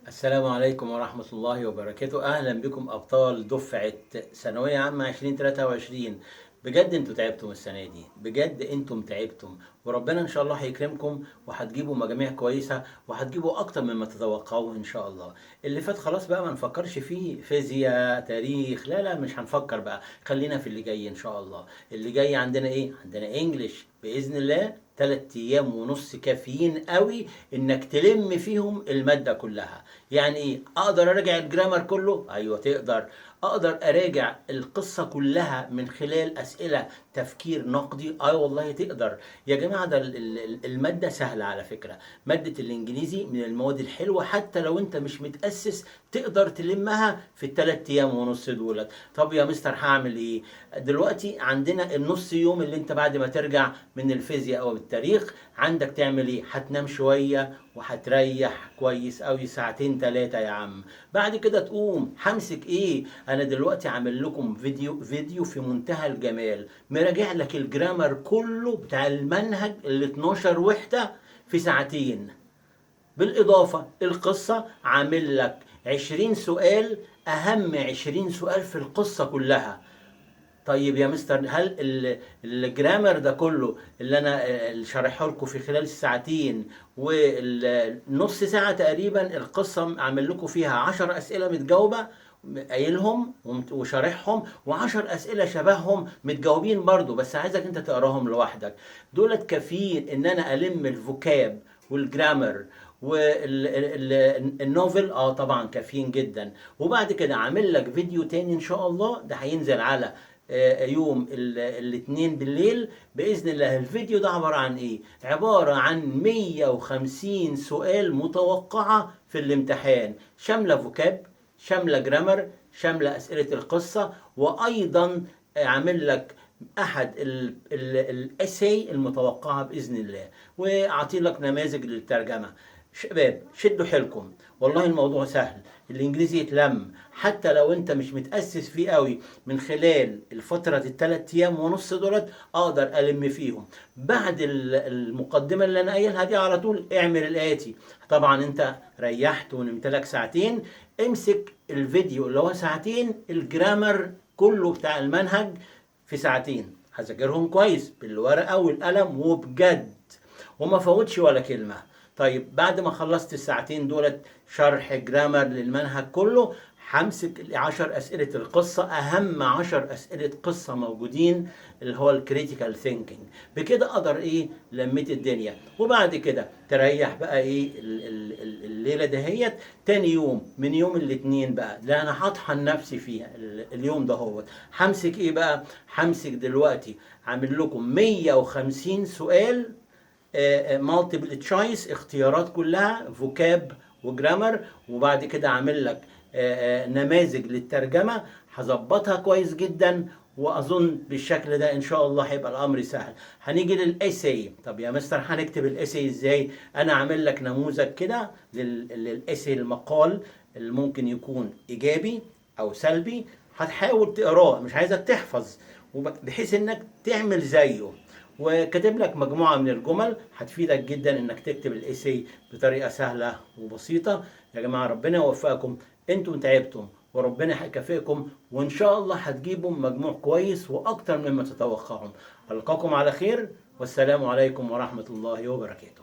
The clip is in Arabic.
السلام عليكم ورحمة الله وبركاته. أهلا بكم أبطال دفعة ثانوية عامة 2023. بجد انتوا تعبتم السنة دي، بجد انتم تعبتم، وربنا ان شاء الله هيكرمكم وهتجيبوا مجاميع كويسة وهتجيبوا أكتر مما تتوقعوه ان شاء الله. اللي فات خلاص بقى ما نفكرش فيه، فيزياء تاريخ، لا مش هنفكر بقى، خلينا في اللي جاي ان شاء الله. اللي جاي عندنا ايه؟ عندنا انجليش بإذن الله 3 أيام ونص كافيين قوي انك تلم فيهم المادة كلها. يعني ايه؟ اقدر اراجع الجرامر كله؟ ايوه تقدر. اقدر اراجع القصة كلها من خلال اسئلة تفكير نقدي؟ اي والله تقدر. يا جماعة ده المادة سهلة على فكرة. مادة الانجليزي من المواد الحلوة، حتى لو انت مش متأسس تقدر تلمها في ال3 أيام ونص دولت. طب يا مستر هعمل ايه؟ دلوقتي عندنا النص يوم اللي انت بعد ما ترجع من الفيزياء او التاريخ عندك تعمل ايه؟ هتنام شوية وهتريح كويس قوي ساعتين 3 يا عم. بعد كده تقوم همسك ايه؟ انا دلوقتي عامل لكم فيديو في منتهى الجمال، مراجع لك الجرامر كله بتاع المنهج ال 12 وحدة في ساعتين. بالاضافة القصة عامل لك 20 سؤال، اهم 20 سؤال في القصة كلها. طيب يا مستر، هل الجرامر ده كله اللي انا اللي شارحه لكم في خلال الساعتين والنص ساعة تقريبا، القصة عامل لكم فيها 10 أسئلة متجاوبة قايلهم وشارحهم، و10 أسئلة شبههم متجاوبين برضو، بس عايزك انت تقراهم لوحدك. دولت كافيين ان انا الم الفوكاب والجرامر والنوفل. طبعا كافيين جدا. وبعد كده عامل لك فيديو تاني ان شاء الله، ده هينزل على يوم الاثنين بالليل باذن الله. الفيديو ده عباره عن ايه؟ عباره عن 150 سؤال متوقعه في الامتحان، شامله فوكاب، شامله جرامر، شامله اسئله القصه، وايضا عامل لك احد الاساي المتوقعه باذن الله، واعطي لك نماذج للترجمه. شباب شدوا حيلكم، والله الموضوع سهل. الانجليزي يتلم حتى لو انت مش متأسس فيه قوي. من خلال الفترة ال3 أيام ونص دولت اقدر الم فيهم. بعد المقدمة اللي انا قايلها دي على طول اعمل الآتي. طبعا انت ريحت ونمت لك ساعتين، امسك الفيديو اللي هو ساعتين، الجرامر كله بتاع المنهج في ساعتين، هذاكرهم كويس بالورقة والقلم وبجد، وما فوتش ولا كلمة. طيب بعد ما خلصت الساعتين دولت شرح جرامر للمنهج كله، همسك 10 أسئلة القصة، أهم 10 أسئلة قصة موجودين، اللي هو الكريتيكال ثينكينج. بكده أقدر إيه؟ لميت الدنيا. وبعد كده تريح بقى إيه الليلة دهيت. تاني يوم من يوم الاثنين بقى، لا أنا هطحن نفسي فيها اليوم ده. هو همسك إيه بقى؟ همسك دلوقتي عامل لكم 150 سؤال مالتيبل تشويس، اختيارات كلها فوكاب وجرامر، وبعد كده عامل لك نماذج للترجمه، هظبطها كويس جدا. واظن بالشكل ده ان شاء الله هيبقى الامر سهل. هنيجي للاساي. طب يا مستر هنكتب الاساي ازاي؟ انا عامل لك نموذج كده للاساي، المقال اللي ممكن يكون ايجابي او سلبي. هتحاول تقراه، مش عايزك تحفظ، بحيث انك تعمل زيه. وكاتب لك مجموعة من الجمل هتفيدك جدا انك تكتب الايسي بطريقة سهلة وبسيطة. يا جماعة ربنا يوفقكم، انتم تعبتم وربنا هيكافئكم، وان شاء الله هتجيبوا مجموع كويس واكتر مما تتوقعون. القاكم على خير، والسلام عليكم ورحمة الله وبركاته.